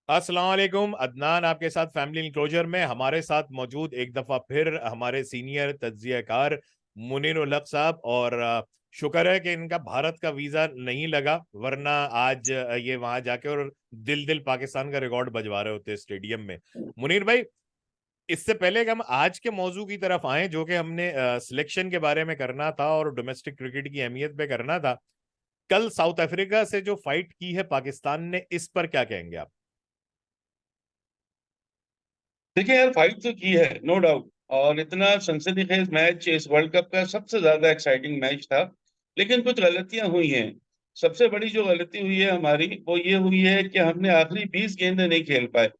अस्सलाम वालेकुम अदनान, आपके साथ फैमिली इंक्लोजर में हमारे साथ मौजूद एक दफा फिर हमारे सीनियर तज्जियाकार मुनीर उल हक साहब। और शुक्र है कि इनका भारत का वीजा नहीं लगा, वरना आज ये वहां जाके और दिल दिल पाकिस्तान का रिकॉर्ड बजवा रहे होते स्टेडियम में। मुनीर भाई, इससे पहले कि हम आज के मौजू की तरफ आए, जो कि हमने सिलेक्शन के बारे में करना था और डोमेस्टिक क्रिकेट की अहमियत पे करना था, कल साउथ अफ्रीका से जो फाइट की है पाकिस्तान ने, इस पर क्या कहेंगे आप? देखिए यार, फाइट तो की है नो डाउट। और इतना सनसनीखेज मैच इस वर्ल्ड कप का सबसे ज्यादा एक्साइटिंग मैच था। लेकिन कुछ गलतियां हुई हैं। सबसे बड़ी जो गलती हुई है हमारी, वो ये हुई है कि हमने आखिरी 20 गेंदें नहीं खेल पाए।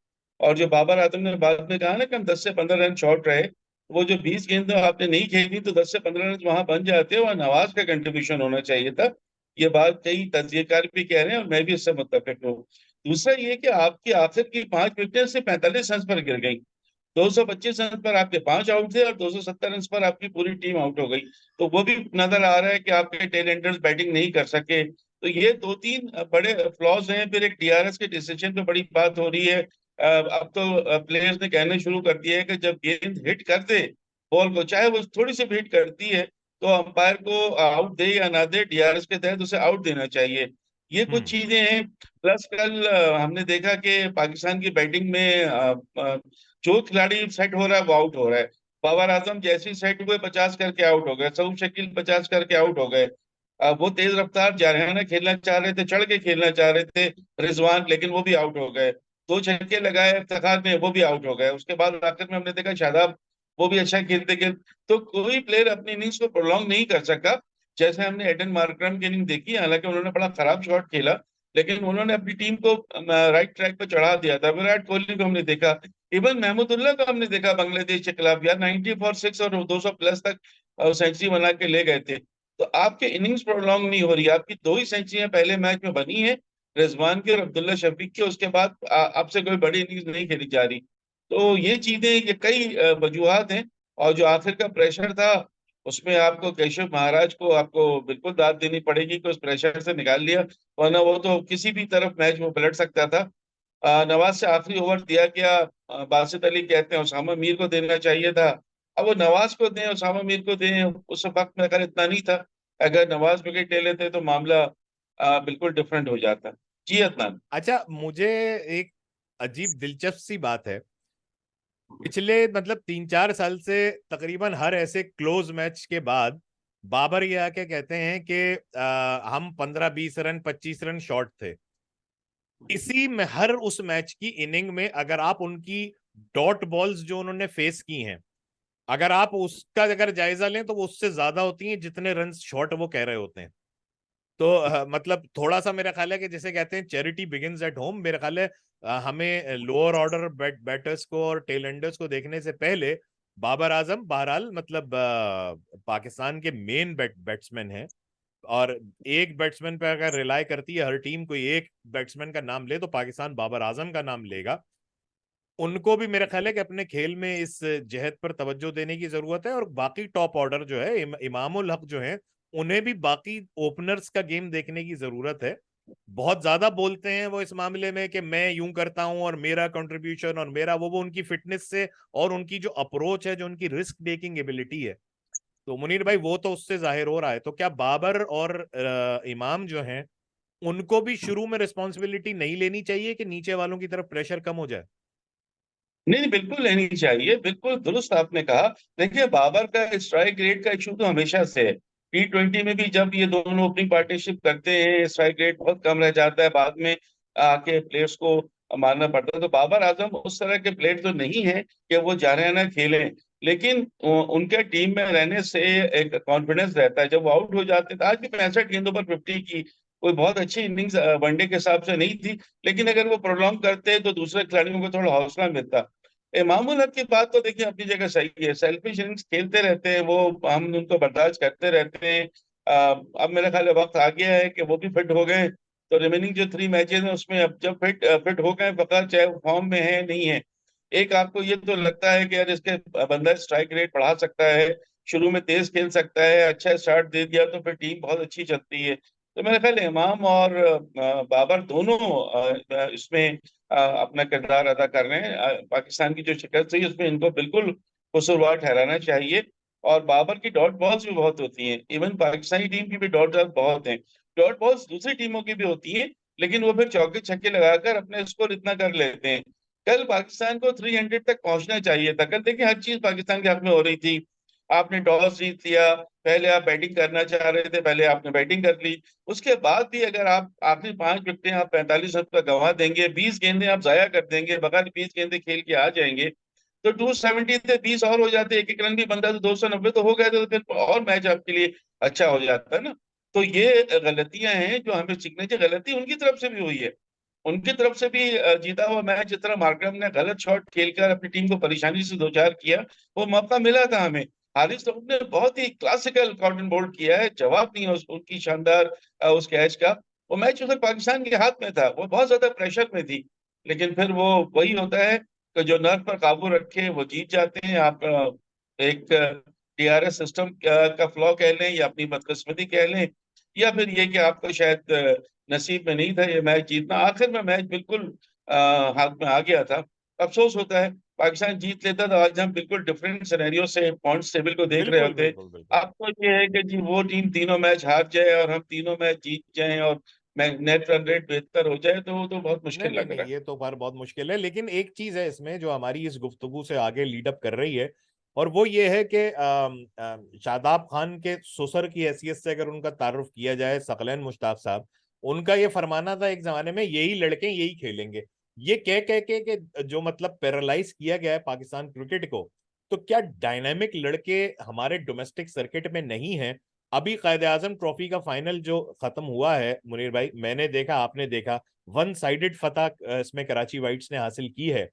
और जो बाबर आजम ने बाद में कहा ना कि हम 10 से 15 रन शॉर्ट रहे, वो जो 20 गेंदें आपने नहीं खेली तो 10 से 15 रन वहां बन जाते, और नवाज का कंट्रीब्यूशन होना चाहिए था। ये बात कई तज्जिएकार भी कह रहे हैं और मैं भी इससे मुत्तफिक हूँ। दूसरा ये कि आपकी आखिर की 5 विकेट से 45 रन पर गिर गई। 225 रन पर आपके 5 आउट थे और 270 रन पर आपकी पूरी टीम आउट हो गई। तो वो भी नजर आ रहा है कि आपके टेलेंटर्स बैटिंग नहीं कर सके। तो ये दो तीन बड़े फ्लॉज हैं। फिर एक डीआरएस के डिसीजन पे बड़ी बात हो रही है। अब तो प्लेयर्स ने कहना शुरू कर दिया है कि जब गेंद हिट कर दे बॉल को, चाहे वो थोड़ी सी भी हिट करती है, तो अंपायर को आउट दे या ना दे, डीआरएस के तहत उसे आउट देना चाहिए। ये कुछ हम्म। चीजें हैं। प्लस कल हमने देखा कि पाकिस्तान की बैटिंग में जो खिलाड़ी सेट हो रहा है वो आउट हो रहा है। बाबर आजम जैसे ही सेट हुए 50 करके आउट हो गए, सऊद शकील 50 करके आउट हो गए। वो तेज रफ्तार जारहाना खेलना चाह रहे थे, चढ़ के खेलना चाह रहे थे रिजवान, लेकिन वो भी आउट हो गए। 2 छक्के लगाए इफ्तिखार ने, वो भी आउट हो गए। उसके बाद आखिर में हमने देखा शादाब, वो भी अच्छा खेलते खेलते, तो कोई प्लेयर अपनी इनिंग्स को प्रोलॉन्ग नहीं कर सका। जैसे हमने एडन मार्करम की इनिंग देखी, हालांकि उन्होंने बड़ा खराब शॉट खेला, लेकिन उन्होंने अपनी टीम को राइट ट्रैक पर चढ़ा दिया था। विराट कोहली को हमने देखा, इवन महमूदुल्लाह को हमने देखा बांग्लादेश के खिलाफ, यार 90 फॉर 6 और 200 प्लस तक सेंचुरी बना के ले गए थे। तो आपके इनिंग्स प्रोलॉन्ग नहीं हो रही, आपकी दो ही सेंचुरियां पहले मैच में बनी है, रिजवान की और अब्दुल्ला शफीक की। उसके बाद आपसे कोई बड़ी इनिंग्स नहीं खेली जा रही। तो ये चीजें, ये कई वजूहात हैं। और जो आखिर का प्रेशर था, उसमें आपको केशव महाराज को आपको बिल्कुल दाद देनी पड़ेगी कि उस प्रेशर से निकाल लिया, वरना वो तो किसी भी तरफ मैच में पलट सकता था। नवाज से आखिरी ओवर दिया गया। बासित अली कहते हैं उसामा मीर को देना चाहिए था। अब वो नवाज को दें उसामा मीर को दें, उस वक्त में अगर इतना नहीं था। अगर नवाज विकेट ले लेते तो मामला बिल्कुल डिफरेंट हो जाता। जी अदनान। अच्छा, मुझे एक अजीब दिलचस्प सी बात है। पिछले मतलब 3-4 साल से तकरीबन हर ऐसे क्लोज मैच के बाद बाबर ये आके कहते हैं कि हम 15-20 रन 25 रन शॉर्ट थे। इसी में हर उस मैच की इनिंग में अगर आप उनकी डॉट बॉल्स जो उन्होंने फेस की हैं, अगर आप उसका अगर जायजा लें, तो वो उससे ज्यादा होती हैं जितने रन शॉर्ट वो कह रहे होते हैं। तो मतलब थोड़ा सा मेरा ख्याल है कि जैसे कहते हैं चैरिटी बिगिंस एट होम, मेरा ख्याल है हमें लोअर ऑर्डर बैटर्स को और टेलेंडर्स को देखने से पहले बाबर आजम बहरहाल मतलब पाकिस्तान के मेन बैट्समैन हैं। और एक बैट्समैन पर अगर रिलाई करती है हर टीम, कोई एक बैट्समैन का नाम ले तो पाकिस्तान बाबर आजम का नाम लेगा। उनको भी मेरा ख्याल है कि अपने खेल में इस जहत पर तवज्जो देने की जरूरत है। और बाकी टॉप ऑर्डर जो है, इमामुल हक जो है, उन्हें भी बाकी ओपनर्स का गेम देखने की जरूरत है। बहुत ज्यादा बोलते हैं वो इस मामले में कि मैं यूं करता हूं और मेरा कंट्रीब्यूशन और मेरा वो उनकी फिटनेस से और उनकी जो अप्रोच है, जो उनकी रिस्क टेकिंग एबिलिटी है, तो मुनीर भाई वो तो उससे जाहिर हो रहा है। तो क्या बाबर और इमाम जो हैं, उनको भी शुरू में रिस्पॉन्सिबिलिटी नहीं लेनी चाहिए कि नीचे वालों की तरफ प्रेशर कम हो जाए? नहीं नहीं, बिल्कुल लेनी चाहिए, बिल्कुल दुरुस्त आपने कहा। देखिए, बाबर का स्ट्राइक रेट का इशू तो हमेशा से है। T20 में भी जब ये दोनों ओपनिंग पार्टनरशिप करते हैं, स्ट्राइक रेट बहुत कम रह जाता है, बाद में आके प्लेयर्स को मारना पड़ता है। तो बाबर आजम उस तरह के प्लेयर तो नहीं है कि वो जाने खेलें। लेकिन उनके टीम में रहने से एक कॉन्फिडेंस रहता है। जब वो आउट हो जाते थे, आज भी 65 गेंदों पर 50 की कोई बहुत अच्छी इनिंग्स वनडे के हिसाब से नहीं थी, लेकिन अगर वो प्रोलॉन्ग करते तो दूसरे खिलाड़ियों को थोड़ा हौसला मिलता। इमामुल हक की बात तो देखिए अपनी जगह सही है। सेल्फिश इनिंग्स खेलते रहते हैं वो, हम उनको बर्दाश्त करते रहते हैं। अब मेरा ख्याल है वक्त आ गया है कि वो भी फिट हो गए। तो रिमेनिंग जो 3 मैचेस हैं उसमें अब जब फिट फिट हो गए, फकत चाहे वो फॉर्म में है नहीं है, एक आपको ये तो लगता है कि यार इसके बंदा स्ट्राइक रेट बढ़ा सकता है, शुरू में तेज खेल सकता है, अच्छा स्टार्ट दे दिया तो फिर टीम बहुत अच्छी चलती है। तो मेरा ख्याल इमाम और बाबर दोनों इसमें अपना किरदार अदा कर रहे हैं। पाकिस्तान की जो शिकस्त हुई उसमें इनको बिल्कुल कसूरवार ठहराना चाहिए। और बाबर की डॉट बॉल्स भी बहुत होती हैं, इवन पाकिस्तानी टीम की भी डॉट बॉल्स बहुत हैं। डॉट बॉल्स दूसरी टीमों की भी होती हैं, लेकिन वो फिर चौके छक्के लगाकर अपने स्कोर इतना कर लेते हैं। कल पाकिस्तान को 300 तक पहुंचना चाहिए था। कल देखिए हर चीज पाकिस्तान के हक में हो रही थी। आपने टॉस जीत लिया, पहले आप बैटिंग करना चाह रहे थे, पहले आपने बैटिंग कर ली। उसके बाद भी अगर आप आखिरी 5 विकेटें आप 45 रन पर गंवा देंगे, 20 गेंदें आप जाया कर देंगे, बगैर 20 गेंदें खेल के आ जाएंगे, तो 270 थे, 20 और हो जाते, एक एक रन भी बनता, तो 290 तो हो गए थे, तो फिर और मैच आपके लिए अच्छा हो जाता है ना। तो ये गलतियां हैं जो हमें सीखनी चाहिए। गलती उनकी तरफ से भी हुई है, उनकी तरफ से भी जीता हुआ मैच जिस तरह मार्करम ने गलत शॉट खेलकर अपनी टीम को परेशानी से दो चार किया, वो मौका मिला था हमें। हारिस रऊफ ने बहुत ही क्लासिकल कॉटन बोल्ड किया है, जवाब नहीं है उनकी शानदार उस कैच का। वो मैच उधर पाकिस्तान के हाथ में था, वो बहुत ज्यादा प्रेशर में थी, लेकिन फिर वो वही होता है कि जो नर्व पर काबू रखे वो जीत जाते हैं। आप एक DRS सिस्टम का फ्लॉ कह लें या अपनी बदकिस्मती कह लें, या फिर ये कि आपको शायद नसीब में नहीं था ये मैच जीतना। आखिर में मैच बिल्कुल हाथ में आ गया था। अफसोस होता है, पाकिस्तान जीत लेता तो आज हम बिल्कुल डिफरेंट सिनेरियो से पॉइंट्स टेबल को देख रहे बिल्कुल होते। बिल्कुल बिल्कुल। अब तो ये है कि जी वो टीम तीनों मैच हार जाए और हम तीनों मैच जीत जाएं और नेट रन रेट बेहतर हो जाए, तो वो तो बहुत नहीं मुश्किल नहीं लग नहीं, रहा है। ये तो बार बहुत मुश्किल है, लेकिन एक चीज है इसमें जो हमारी इस गुफ्तगू से आगे लीडअप कर रही है, और वो ये है कि शादाब खान के ससुर की हैसियत से अगर उनका तारुफ किया जाए, सकलैन मुश्ताक साहब, उनका ये फरमाना था एक जमाने में, यही लड़के यही खेलेंगे। ये कह के जो मतलब पैरालाइज किया गया है पाकिस्तान क्रिकेट को, तो क्या डायनामिक लड़के हमारे डोमेस्टिक सर्किट में नहीं है? अभी कायदे आजम ट्रॉफी का फाइनल जो खत्म हुआ है मुनीर भाई, मैंने देखा, आपने देखा, वन साइडेड फतह इसमें कराची वाइट्स ने हासिल की है।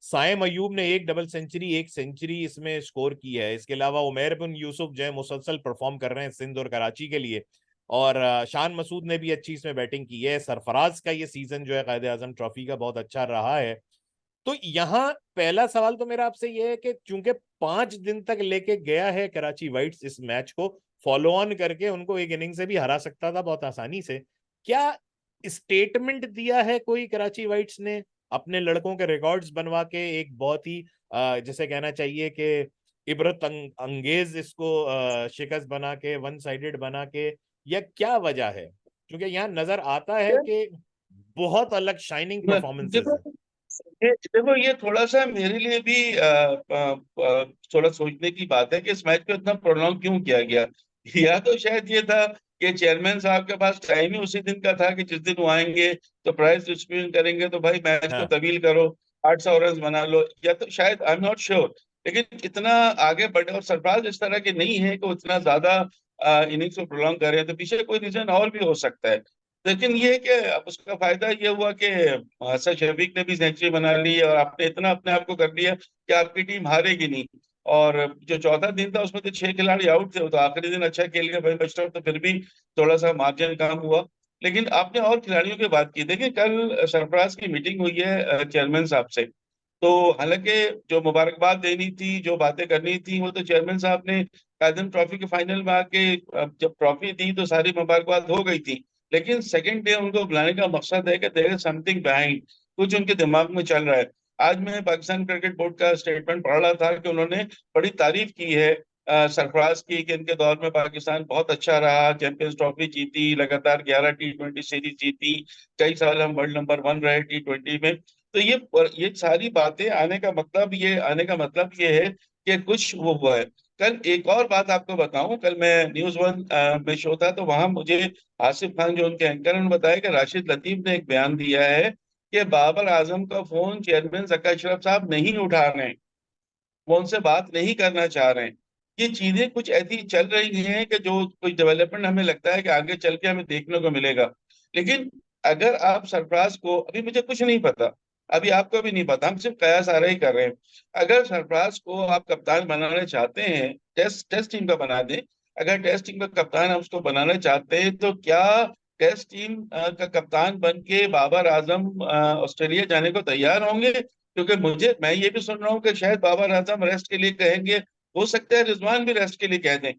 साइम अयूब ने एक डबल सेंचुरी, एक सेंचुरी इसमें स्कोर की है। इसके अलावा उमैर बिन यूसुफ जो है मुसलसल परफॉर्म कर रहे हैं सिंध और कराची के लिए। और शान मसूद ने भी अच्छी इसमें बैटिंग की है। सरफराज का ये सीजन जो है कायदे आजम ट्रॉफी का बहुत अच्छा रहा है। तो यहाँ पहला सवाल तो मेरा आपसे ये है कि चूंकि 5 दिन तक लेके गया है कराची वाइट्स इस मैच को, फॉलो ऑन करके उनको एक इनिंग से भी हरा सकता था बहुत आसानी से, क्या स्टेटमेंट दिया है कोई कराची वाइट्स ने अपने लड़कों के रिकॉर्ड्स बनवा के, एक बहुत ही जैसे कहना चाहिए कि इबरत अंगेज इसको शिकस्त बना के, वन साइडेड बना के, या क्या वजह है? क्योंकि यहाँ नजर आता है कि बहुत अलग शाइनिंग परफॉर्मेंसेस देखो, हैं। ये थोड़ा सा मेरे लिए भी थोड़ा सोचने की बात है कि इस मैच को इतना प्रोलॉन्ग क्यों किया गया। या तो शायद ये था कि चेयरमैन साहब के पास टाइम ही उसी दिन का था कि जिस दिन वो आएंगे तो प्राइस डिस्ट्रीब्यूशन करेंगे, तो भाई मैच को हाँ। तवील करो, 800 रन बना लो। या तो शायद, आई एम नॉट श्योर, लेकिन इतना आगे बढ़े। और सरफराज इस तरह के नहीं है कि वो इतना ज्यादा इनिंग्स को प्रोलॉन्ग कर रहे हैं, तो पीछे कोई रीजन और भी हो सकता है। लेकिन ये है कि अब उसका फायदा ये हुआ कि असद शफीक ने भी सेंचुरी बना ली और आपने इतना अपने आप को कर लिया कि आपकी टीम हारेगी नहीं। और जो चौथा दिन था उसमें तो 6 खिलाड़ी आउट थे, वो तो आखिरी दिन अच्छा खेल गया भाई बचकर, तो फिर भी थोड़ा सा मार्जिन कम हुआ। लेकिन आपने और खिलाड़ियों की बात की, देखिए कल सरफराज की मीटिंग हुई है चेयरमैन साहब से। तो हालांकि जो मुबारकबाद देनी थी, जो बातें करनी थी, वो तो चेयरमैन साहब ने कायदम ट्रॉफी के फाइनल में आके जब ट्रॉफी दी तो सारी मुबारकबाद हो गई थी। लेकिन सेकंड डे उनको बुलाने का मकसद है कि देयर इज समथिंग बिहाइंड, कुछ उनके दिमाग में चल रहा है। आज मैं पाकिस्तान क्रिकेट बोर्ड का स्टेटमेंट पढ़ रहा था कि उन्होंने बड़ी तारीफ की है सरफराज की, कि इनके दौर में पाकिस्तान बहुत अच्छा रहा, चैंपियंस ट्रॉफी जीती, लगातार 11 T20 सीरीज जीती, कई साल हम वर्ल्ड नंबर 1 रहे T20 में। तो ये सारी बातें आने का मतलब ये है कि कुछ वो हुआ है। कल एक और बात आपको बताऊं, कल मैं न्यूज़ 1 में शो था, तो वहां मुझे आसिफ खान जो उनके एंकर हैं, उन्होंने बताया कि राशिद लतीफ ने एक बयान दिया है कि बाबर आजम का फोन चेयरमैन जका अशरफ साहब नहीं उठा रहे हैं, वो उनसे बात नहीं करना चाह रहे हैं। ये चीजें कुछ ऐसी चल रही हैं कि जो कुछ डेवलपमेंट हमें लगता है कि आगे चल के हमें देखने को मिलेगा। लेकिन अगर आप सरफराज को, अभी मुझे कुछ नहीं पता, अभी आपको भी नहीं पता, हम सिर्फ कयास आ रहे कर रहे हैं। अगर सरफराज को आप कप्तान बनाना चाहते हैं, टेस्ट टेस्ट टीम का बना दें, अगर टेस्ट टीम का कप्तान हम उसको बनाना चाहते हैं, तो क्या टेस्ट टीम का कप्तान बन के बाबर आजम ऑस्ट्रेलिया जाने को तैयार होंगे? क्योंकि मैं ये भी सुन रहा हूँ कि शायद बाबर आजम रेस्ट के लिए कहेंगे, हो सकता है रिजवान भी रेस्ट के लिए कह दें।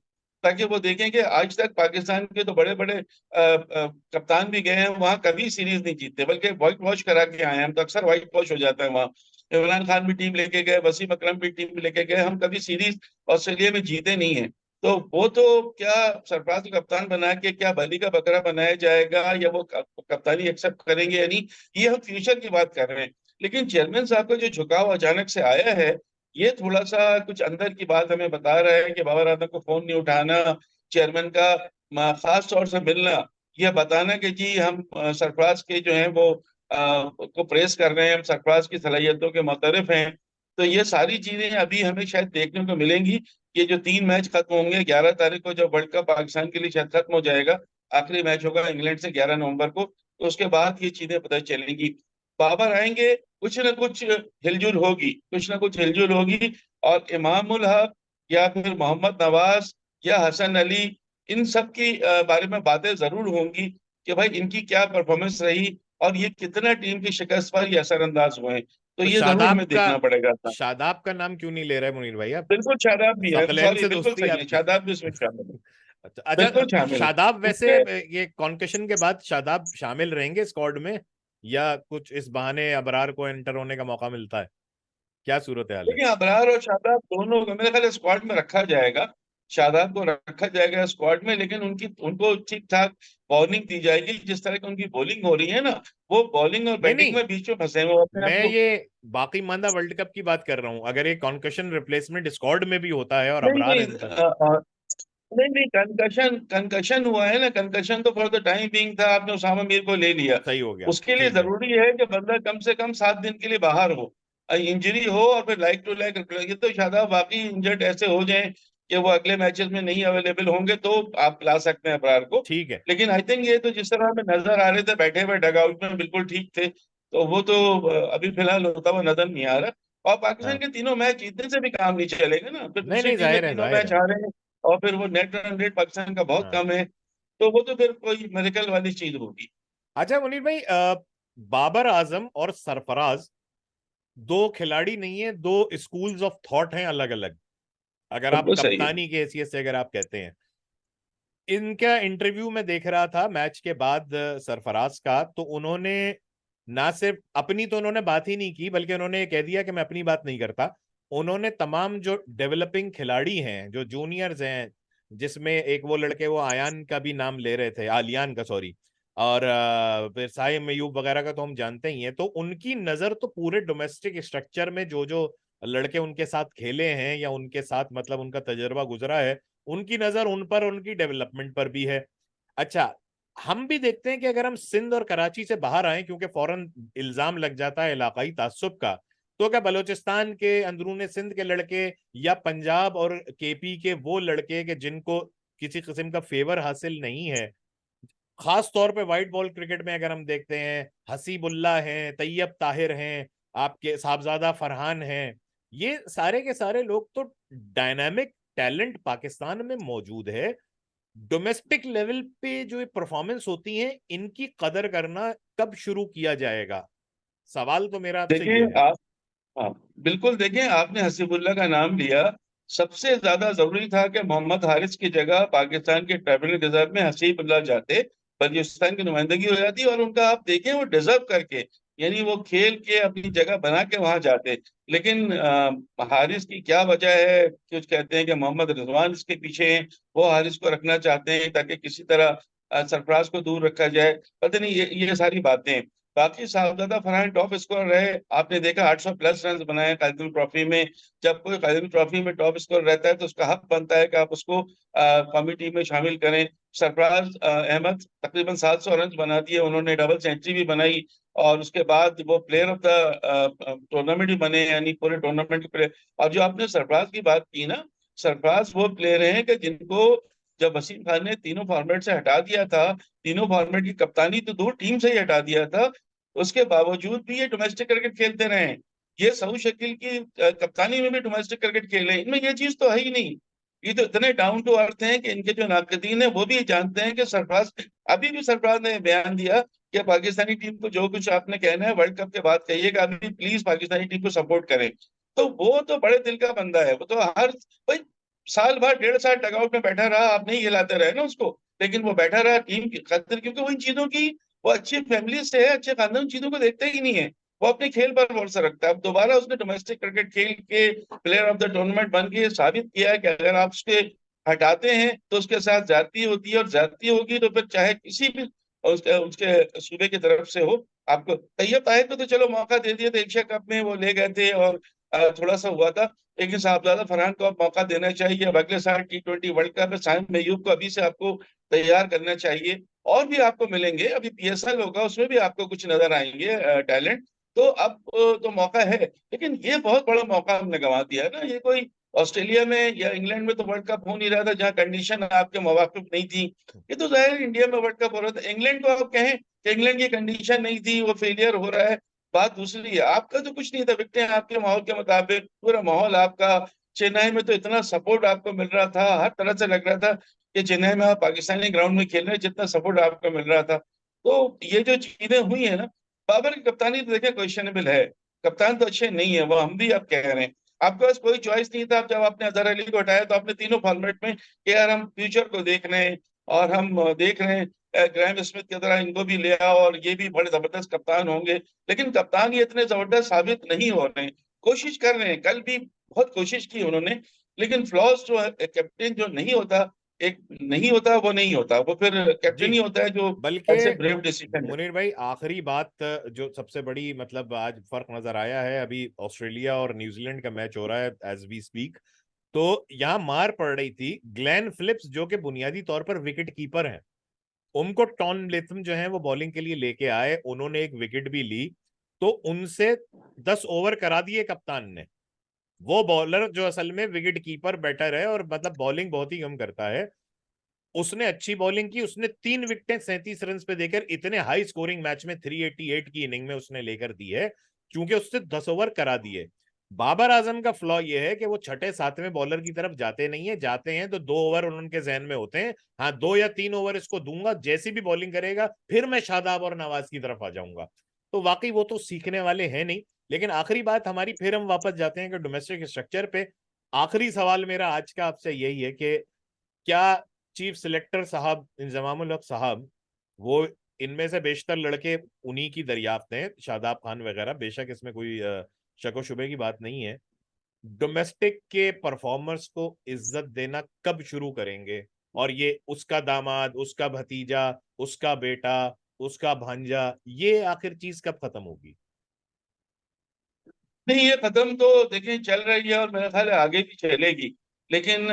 ताकि वो देखें कि आज तक पाकिस्तान के तो बड़े बड़े कप्तान भी गए हैं वहां, कभी सीरीज नहीं जीतते, बल्कि व्हाइट वॉश करा के आए हैं। हम तो अक्सर व्हाइट वॉश हो जाता है वहाँ। इमरान खान भी टीम लेके गए, वसीम अकरम भी टीम लेके गए, हम कभी सीरीज ऑस्ट्रेलिया में जीते नहीं है। तो वो तो क्या सरफराज को कप्तान बना के क्या बली का बकरा बनाया जाएगा, या वो कप्तानी एक्सेप्ट करेंगे या नहीं, ये हम फ्यूचर की बात कर रहे हैं। लेकिन चेयरमैन साहब का जो झुकाव अचानक से आया है, ये थोड़ा सा कुछ अंदर की बात हमें बता रहा है कि बाबर आजम को फोन नहीं उठाना, चेयरमैन का खास तौर से मिलना, यह बताना कि जी हम सरफराज के जो है वो को प्रेस कर रहे हैं, हम सरफराज की सलाहियतों के मुतरफ हैं। तो ये सारी चीजें अभी हमें शायद देखने को मिलेंगी। ये जो 3 मैच खत्म होंगे, 11 तारीख को जब वर्ल्ड कप पाकिस्तान के लिए शायद खत्म हो जाएगा, आखिरी मैच होगा इंग्लैंड से 11 नवंबर को, तो उसके बाद ये चीजें पता चलेंगी। बाबर आएंगे, कुछ ना कुछ हिलजुल होगी, कुछ ना कुछ हिलजुल होगी। और इमामुल हक या फिर मोहम्मद नवाज या हसन अली, इन सब की बारे में बातें जरूर होंगी कि भाई इनकी क्या परफॉर्मेंस रही और ये कितना टीम की शिकस्त पर ये असरअंदाज हुए हैं। तो तो ये जरूर हमें देखना पड़ेगा था। शादाब का नाम क्यों नहीं ले रहे मुनीर भाई आप? बिल्कुल शादाब भी है, सकलैन सॉरी से बिल्कुल दोस्ती सही है, आपकी? शादाब भी इसमें शामिल है। अच्छा बिल्कुल अच्छा, शामिल है शादाब वैसे उसके। ये कॉन्कशन के बाद शादाब शामिल रहेंगे स्क्वाड में, या कुछ इस बहाने अबरार को एंटर होने का मौका मिलता है? क्या सूरत हाल है? देखिए अबरार और शादाब दोनों को मेरे ख्याल स्क्वाड में रखा जाएगा। शादाब को रखा जाएगा स्क्वाड में, लेकिन उनकी उनको ठीक ठाक बॉलिंग दी जाएगी। जिस तरह की उनकी बॉलिंग हो रही है ना, वो बॉलिंग और नहीं बैटिंग नहीं, में बीच में फंसे हैं, वो अपने आप मैं को। ये बाकी मानदा वर्ल्ड कप की बात कर रहा हूँ। अगर ये कॉन्कशन रिप्लेसमेंट स्क्वाड में भी होता है और नहीं अबरार नहीं एंटर। नहीं नहीं, कंकशन कंकशन हुआ है ना, कंकशन तो फॉर द टाइम बीइंग था, आपने उसामा मीर को ले लिया। सही हो गया, उसके लिए ठीक है। जरूरी है कि बंदा कम से कम 7 दिन के लिए बाहर हो, इंजरी हो, और फिर लाइक टू लाइक। ये तो शायद वाकई इंजर्ड ऐसे हो जाएं कि वो अगले मैचेस में नहीं अवेलेबल होंगे, तो आप ला सकते हैं अबरार को। ठीक है। लेकिन आई थिंक ये तो जिस तरह हमें नजर आ रहे थे बैठे हुए डगआउट में, बिल्कुल ठीक थे। तो वो तो अभी फिलहाल होता हुआ नजर नहीं आ रहा। और पाकिस्तान हाँ, के तीनों मैच जीतने से भी काम नहीं चलेगा ना, फिर नहीं दूसरी नहीं, टीमें जाहिर है, तीनों जाहिर मैच है। हारे हैं और फिर वो नेट रन रेट पाकिस्तान का बहुत हाँ। कम है, तो वो तो फिर कोई मेरेकल वाली चीज होगी। अच्छा मुनीर भाई, बाबर आजम और सरफराज दो खिलाड़ी नहीं है, दो स्कूल्स ऑफ थॉट हैं अलग अलग। अगर आप बिल्कुल सही है। कप्तानी की हैसियत से अगर आप कहते हैं, इनका इंटरव्यू में देख रहा था मैच के बाद सरफराज का, तो उन्होंने ना सिर्फ अपनी तो उन्होंने बात ही नहीं की, बल्कि उन्होंने ये कह दिया कि मैं अपनी बात नहीं करता। उन्होंने तमाम जो डेवलपिंग खिलाड़ी हैं, जो जूनियर्स हैं, जिसमें एक वो लड़के, वो आयान का भी नाम ले रहे थे, आलियान का, सॉरी, और फिर साहिब मयूब वगैरह का तो हम जानते ही हैं। तो उनकी नजर तो पूरे डोमेस्टिक स्ट्रक्चर में जो जो लड़के उनके साथ खेले हैं या उनके साथ मतलब उनका तजर्बा गुजरा है, उनकी नजर उन पर, उनकी डेवलपमेंट पर भी है। अच्छा, हम भी देखते हैं कि अगर हम सिंध और कराची से बाहर आए, क्योंकि फौरन इल्जाम लग जाता है इलाकाई ताज्जुब का, तो क्या बलूचिस्तान के अंदरूनी सिंध के लड़के या पंजाब और केपी के वो लड़के के जिनको किसी किस्म का फेवर हासिल नहीं है, खास तौर पे व्हाइट बॉल क्रिकेट में अगर हम देखते हैं, हसीबुल्ला हैं, तैयब ताहिर हैं, आपके साहबजादा फरहान हैं, ये सारे के सारे लोग तो डायनामिक टैलेंट पाकिस्तान में मौजूद है। डोमेस्टिक लेवल पे जो परफॉर्मेंस होती है, इनकी कदर करना कब शुरू किया जाएगा? सवाल तो मेरा आपसे देखिए ये है। आप, हाँ बिल्कुल, देखिए आपने हसीबुल्ला का नाम लिया। सबसे ज्यादा जरूरी था कि मोहम्मद हारिस की जगह पाकिस्तान के ट्रैवलिंग रिजर्व में हसीबुल्ला जाते, बलूचिस्तान की नुमाइंदगी हो जाती, और उनका आप देखें वो डिजर्व करके, यानी वो खेल के अपनी जगह बना के वहां जाते। लेकिन हारिस की क्या वजह है, कुछ कहते हैं कि मोहम्मद रिजवान इसके पीछे हैं, वो हारिस को रखना चाहते हैं ताकि किसी तरह सरफराज को दूर रखा जाए, पता नहीं, ये सारी बातें हैं। बाकी साहबजादा फरहान टॉप स्कोर रहे, आपने देखा 800 प्लस रन बनाए कायदुल ट्रॉफी में। जब कोई कायदुल ट्रॉफी में टॉप स्कोर रहता है तो उसका हक बनता है कि आप उसको कौमी टीम में शामिल करें। सरफराज अहमद तकरीबन 700 रन बना दिए उन्होंने, डबल सेंचुरी भी बनाई, और उसके बाद वो प्लेयर ऑफ द टूर्नामेंट भी बने, यानी पूरे टूर्नामेंट के प्लेयर। और जो आपने सरफराज की बात की ना, सरफराज वो प्लेयर हैं कि जिनको जब वसीम खान ने तीनों फॉर्मेट से हटा दिया था, तीनों फॉर्मेट की कप्तानी तो दो टीम से ही हटा दिया था, उसके बावजूद भी ये डोमेस्टिक क्रिकेट खेलते रहे हैं। ये सऊद शकील की कप्तानी में भी डोमेस्टिक क्रिकेट खेले, इनमें ये चीज तो है ही नहीं। ये तो इतने डाउन टू अर्थ हैं कि इनके जो नाकदीन है वो भी जानते हैं कि सरफराज, अभी भी सरफराज ने बयान दिया कि पाकिस्तानी टीम को जो कुछ आपने कहना है वर्ल्ड कप के बाद कहिएगा, अभी प्लीज पाकिस्तानी टीम को सपोर्ट करें। तो वो तो बड़े दिल का बंदा है, वो तो हर भाई साल भर 1.5 साल डगआउट में बैठा रहा, आप नहीं खिलाते रहे ना उसको, लेकिन वो बैठा रहा टीम की खातिर, क्योंकि वो इन चीजों की, वो अच्छी फैमिली से है, अच्छे खानदान, उन चीजों को देखता ही नहीं है। वो अपने खेल पर भरोसा रखता है। अब दोबारा उसने डोमेस्टिक क्रिकेट खेल के प्लेयर ऑफ द टूर्नामेंट बन के साबित किया है कि अगर आप उसके हटाते हैं तो उसके साथ जाती होती है, और जाती होगी तो फिर चाहे किसी भी उसके उसके सूबे की तरफ से हो। आपको तैयब ताहिर को तो चलो मौका दे दिया था, एशिया कप में वो ले गए थे और थोड़ा सा हुआ था, लेकिन साहबजादा फरहान को अब मौका देना चाहिए। अब अगले साल T20 वर्ल्ड कप में साइम मयूब को अभी से आपको तैयार करना चाहिए। और भी आपको मिलेंगे, अभी PSL होगा, उसमें भी आपको कुछ नजर आएंगे टैलेंट। तो अब तो मौका है, लेकिन ये बहुत बड़ा मौका हमने गंवा दिया है ना। ये कोई ऑस्ट्रेलिया में या इंग्लैंड में तो वर्ल्ड कप हो नहीं रहा था, जहाँ कंडीशन आपके मुवाफिक नहीं थी। ये तो जाहिर है इंडिया में वर्ल्ड कप हो रहा था। इंग्लैंड को आप कहें कि इंग्लैंड की कंडीशन नहीं थी, वो फेलियर हो रहा है, बात दूसरी है। आपका तो कुछ नहीं था, विकटें आपके माहौल के मुताबिक, पूरा माहौल आपका। चेन्नई में तो इतना सपोर्ट आपको मिल रहा था, हर तरह से लग रहा था कि चेन्नई में आप पाकिस्तानी ग्राउंड में खेल रहे हैं, जितना सपोर्ट आपको मिल रहा था। तो ये जो चीजें हुई है ना, बाबर की कप्तानी तो देखें क्वेश्चनेबल है, कप्तान तो अच्छे नहीं है वो, हम भी अब कह रहे हैं। आपके पास कोई चॉइस नहीं था। अब जब आपने अजहर अली को हटाया तो आपने तीनों फॉर्मेट में कि यार हम फ्यूचर को देख रहे हैं, और हम देख रहे हैं ग्राहम स्मिथ की तरह इनको भी ले आओ और ये भी बड़े जबरदस्त कप्तान होंगे। लेकिन कप्तान ये इतने जबरदस्त साबित नहीं हो रहे हैं। कोशिश कर रहे हैं, कल भी बहुत कोशिश की उन्होंने, लेकिन फ्लॉज जो है, कैप्टन जो नहीं होता, एक नहीं होता, वो नहीं होता, वो फिर जी। कैप्टन ही होता है जो बल्कि ऐसे ब्रेव डिसीजन मुनीर भाई, आखिरी बात जो सबसे बड़ी मतलब आज फर्क नजर आया है, अभी ऑस्ट्रेलिया और न्यूजीलैंड का मैच हो रहा है एज वी स्पीक। तो यहाँ मार पड़ रही थी ग्लेन फिलिप्स, जो कि बुनियादी तौर पर विकेट कीपर हैं। उनको टॉन लेथम जो है वो बॉलिंग के लिए लेके आए, उन्होंने एक विकेट भी ली। तो उनसे 10 ओवर करा दिए कप्तान ने। वो बॉलर जो असल में विकेट कीपर बैटर है और मतलब बॉलिंग बहुत ही कम करता है, उसने अच्छी बॉलिंग की। उसने 3 विकेटें 37 रन पे देकर इतने हाई स्कोरिंग मैच में 388 की इनिंग में उसने लेकर दी है, क्योंकि उससे 10 ओवर करा दिए। बाबर आजम का फ्लॉ ये है कि वो छठे सातवें बॉलर की तरफ जाते नहीं है, जाते हैं तो 2 ओवर उनके जहन में होते हैं, हाँ 2 या 3 ओवर इसको दूंगा, जैसी भी बॉलिंग करेगा फिर मैं शादाब और नवाज की तरफ आ जाऊंगा। तो वाकई वो तो सीखने वाले हैं नहीं। लेकिन आखिरी बात हमारी, फिर हम वापस जाते हैं कि डोमेस्टिक स्ट्रक्चर पे। आखिरी सवाल मेरा आज का आपसे यही है कि क्या चीफ सिलेक्टर साहब इंजमामुल हक साहब, वो इनमें से बेशतर लड़के उन्हीं की दरियाफ्त हैं, शादाब खान वगैरह, बेशक इसमें कोई शको शुबे की बात नहीं है, डोमेस्टिक के परफॉर्मर्स को इज्जत देना कब शुरू करेंगे? और ये उसका दामाद, उसका भतीजा, उसका बेटा, उसका भांजा, ये आखिर चीज कब खत्म होगी? नहीं, ये खत्म तो देखें चल रही है और मेरा ख्याल है आगे भी चलेगी। लेकिन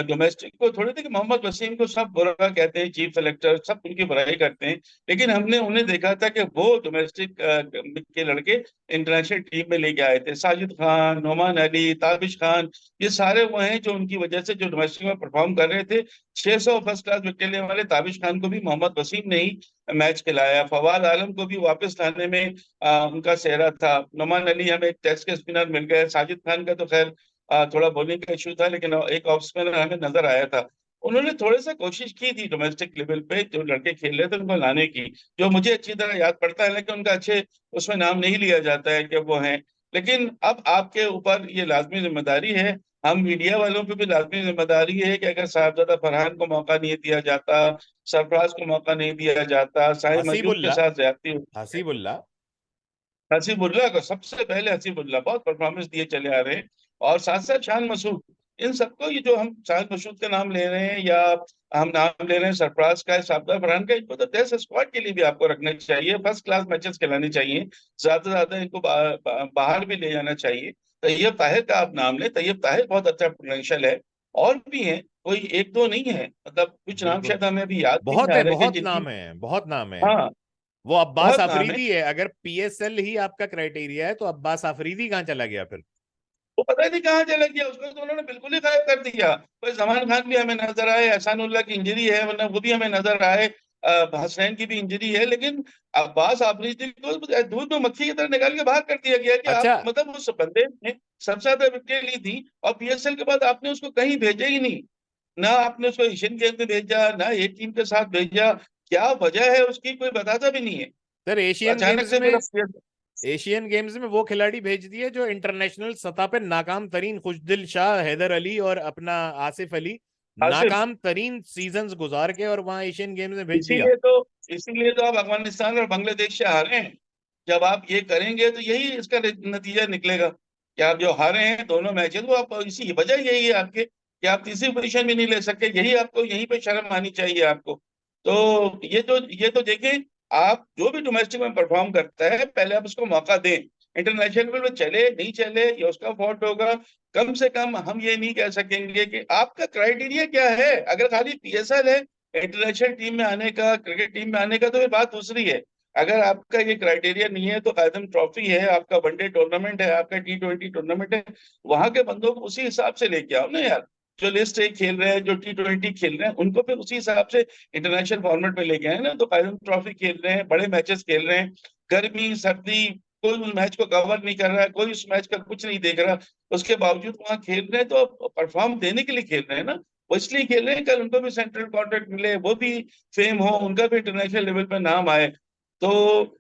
डोमेस्टिक को थोड़ी, देखिए मोहम्मद वसीम को सब बुरा कहते हैं, चीफ सेलेक्टर सब उनकी बुराई करते हैं, लेकिन हमने उन्हें देखा था कि वो डोमेस्टिक के लड़के इंटरनेशनल टीम में लेके आए थे। साजिद खान, नोमान अली, ताबिश खान, ये सारे वो हैं जो उनकी वजह से जो डोमेस्टिक में परफॉर्म कर रहे थे। 600 फर्स्ट क्लास विकेट लेने वाले ताबिश खान को भी मोहम्मद वसीम ने ही मैच खिलाया। फवाद आलम को भी वापस लाने में उनका सेहरा था। नोमान अली हमें एक टेस्ट के स्पिनर मिल गए। साजिद खान का तो खैर थोड़ा बॉलिंग का इशू था, लेकिन एक ऑफ स्पिनर हमें नजर आया था। उन्होंने थोड़े सा कोशिश की थी डोमेस्टिक लेवल पे जो लड़के खेल रहे थे उनको लाने की, जो मुझे अच्छी तरह याद पड़ता है, लेकिन उनका अच्छे उसमें नाम नहीं लिया जाता है कि वो हैं। लेकिन अब आपके ऊपर ये लाजमी जिम्मेदारी है, हम मीडिया वालों पे भी लाजमी जिम्मेदारी है कि अगर साहबजादा फरहान को मौका नहीं दिया जाता, सरफराज को मौका नहीं दिया जाता, साहिब मयूब के हसीबुल्ला, साथ ज्यादती, हसीबुल्ला। हसीबुल्ला को सबसे पहले, हसीबुल्ला बहुत परफॉर्मेंस दिए चले आ रहे हैं, और साथ साथ शान मसूद, इन सबको, ये जो हम शान मसूद का नाम ले रहे हैं या हम नाम ले रहे हैं सरफराज का, साबदा फरहान का, इनको तो टेस्ट स्क्वाड के लिए भी आपको रखना चाहिए, फर्स्ट क्लास मैचेस खिलाने चाहिए, ज्यादा से ज्यादा इनको बाहर भी ले जाना चाहिए। तैयब ताहिर का आप नाम लें, तैयब ताहिर बहुत अच्छा पोटेंशियल है। और भी हैं, कोई एक दो नहीं है, मतलब कुछ नाम बिल्कुल। शायद हमें अभी याद नहीं बहुत आ है, रहे कि बहुत जिनकी। नाम है, बहुत नाम है। हाँ, वो अब्बास बहुत नाम है। आफरीदी है, अगर PSL ही आपका क्राइटेरिया है तो अब्बास आफरीदी कहाँ चला गया फिर? वो पता ही नहीं कहाँ चला गया, उसको तो उन्होंने बिल्कुल ही गायब कर दिया। कोई जमान खान भी हमें नजर आए, एहसानुल्लाह की इंजरी है, वरना वो भी हमें नजर आए, हसनैन की भी इंजरी है, लेकिन अब्बास आफरीदी को दूध में मक्खी की तरह निकाल के बाहर कर दिया गया कि अच्छा। आप, मतलब उस बंदे ने सबसे ज्यादा विकेट ली थी, और PSL के बाद आपने उसको कहीं भेजा ही नहीं। ना आपने उसको एशियन गेम में भेजा, ना एक टीम के साथ भेजा। क्या वजह है उसकी, कोई बताता भी नहीं है। सर एशियन अचानक गेम्स से में, मेरा एशियन गेम्स में वो खिलाड़ी भेज दिए जो इंटरनेशनल सतह पे नाकाम तरीन, खुशदिल शाह, हैदर अली और अपना आसिफ अली, आसिफ। नाकाम तरीन सीजन्स गुजार के और वहां एशियन गेम्स में भेज दिया। इसीलिए तो इसीलिए तो आप अफगानिस्तान और बांग्लादेश से हारे हैं। जब आप ये करेंगे तो यही इसका नतीजा निकलेगा कि आप जो हारे हैं दोनों मैचेस, वो आप इसी वजह यही है आपके कि आप तीसरी पोजीशन भी नहीं ले सकते। यही आपको, यहीं पे शर्म आनी चाहिए आपको। तो ये तो देखें, आप जो भी डोमेस्टिक में परफॉर्म करता है पहले आप उसको मौका दें। इंटरनेशनल में चले नहीं चले ये उसका फॉल्ट होगा। कम से कम हम ये नहीं कह सकेंगे कि आपका क्राइटेरिया क्या है। अगर खाली पीएसएल है इंटरनेशनल टीम में आने का, क्रिकेट टीम में आने का, तो ये बात दूसरी है। अगर आपका ये क्राइटेरिया नहीं है तो कायदम ट्रॉफी है, आपका वनडे टूर्नामेंट है, आपका T20 टूर्नामेंट है, वहां के बंदों को उसी हिसाब से लेके आओ ना यार। जो लिस्ट ए खेल रहे हैं, जो T20 खेल रहे हैं, उनको फिर उसी हिसाब से इंटरनेशनल फॉर्मेट में लेके आए ना। तो कायदम ट्रॉफी खेल रहे हैं, बड़े मैचेस खेल रहे हैं, गर्मी सर्दी कोई उस मैच को कवर नहीं कर रहा है, कोई उस मैच का कुछ नहीं देख रहा, उसके बावजूद वहां खेल रहे हैं तो परफॉर्म देने के लिए खेल रहे हैं ना। वो इसलिए खेल रहे हैं कल उनको भी सेंट्रल कॉन्ट्रैक्ट मिले, वो भी फेम हो, उनका भी इंटरनेशनल लेवल पे नाम आए। तो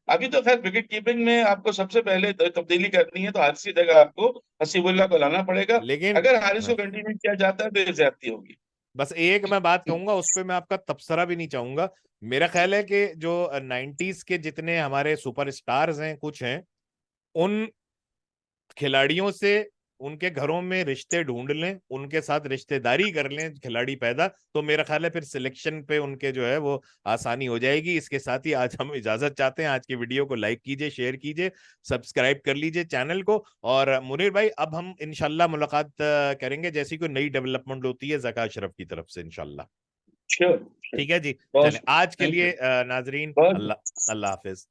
अभी तो खैर विकेट कीपिंग में आपको सबसे पहले तब्दीली करनी है तो हारिस की जगह आपको हसीबुल्ला को लाना पड़ेगा। लेकिन अगर हारिस को कंटिन्यू किया जाता है तो ये ज्यादती होगी। बस एक मैं बात कहूंगा, उस पे मैं आपका तबसरा भी नहीं चाहूंगा। मेरा ख्याल है कि जो 90s के जितने हमारे सुपरस्टार्स हैं, कुछ हैं, उन खिलाड़ियों से उनके घरों में रिश्ते ढूंढ लें, उनके साथ रिश्तेदारी कर लें खिलाड़ी पैदा, तो मेरा ख्याल है फिर सिलेक्शन पे उनके जो है वो आसानी हो जाएगी। इसके साथ ही आज हम इजाजत चाहते हैं। आज की वीडियो को लाइक कीजिए, शेयर कीजिए, सब्सक्राइब कर लीजिए चैनल को। और मुनीर भाई, अब हम इंशाल्लाह मुलाकात करेंगे जैसी कोई नई डेवलपमेंट होती है जका अशरफ की तरफ से, इंशाल्लाह। श्योर। ठीक है जी। चलें, बहुत आज के थैंक यू। लिए नाजरीन, बहुत अल्लाह अल्लाह हाफिज।